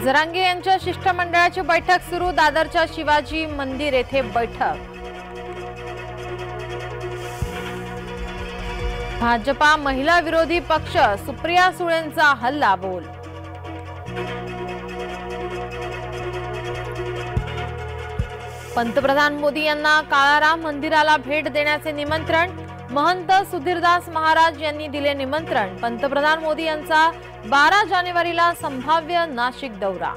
जरांगे यांच्या शिष्टमंडळाची बैठक सुरू। दादरच्या शिवाजी मंदिर येथे बैठक। भाजपा महिला विरोधी पक्ष सुप्रिया सुळेंचा हल्लाबोल। पंतप्रधान मोदी यांना काळाराम मंदिराला भेट देण्याचे निमंत्रण। महंत सुधीरदास महाराज यांनी दिले निमंत्रण। पंतप्रधान मोदी यांचा 12 जानेवारीला संभाव्य नाशिक दौरा।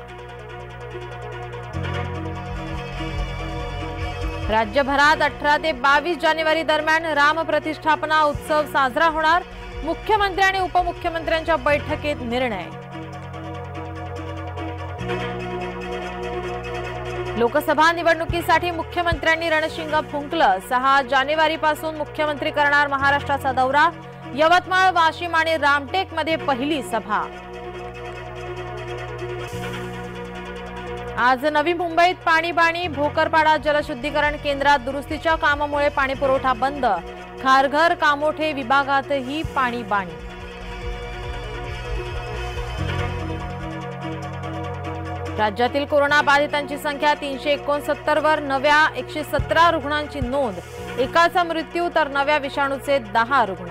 राज्यभरात 18 ते 22 जानेवारी दरम्यान राम प्रतिष्ठापना उत्सव साजरा होणार। मुख्यमंत्री आणि उपमुख्यमंत्र्यांच्या बैठकीत निर्णय। लोकसभा निवडणुकीसाठी मुख्यमंत्र्यांनी रणशिंग फुंकलं। 6 जानेवारीपासून मुख्यमंत्री करणार महाराष्ट्राचा दौरा। यवतमाळ, वाशिम आणि रामटेकमध्ये पहिली सभा। आज नवी मुंबईत पाणीबाणी। भोकरपाडा जलशुद्धीकरण केंद्रात दुरुस्तीच्या कामामुळे पाणीपुरवठा बंद। खारघर, कामोठे विभागातही पाणीबाणी। राज्यातील कोरोना बाधितांची संख्या 369 वर। नव्या 117 रुग्णांची नोंद। एकाचा मृत्यू तर नव्या विषाणूचे 10 रुग्ण।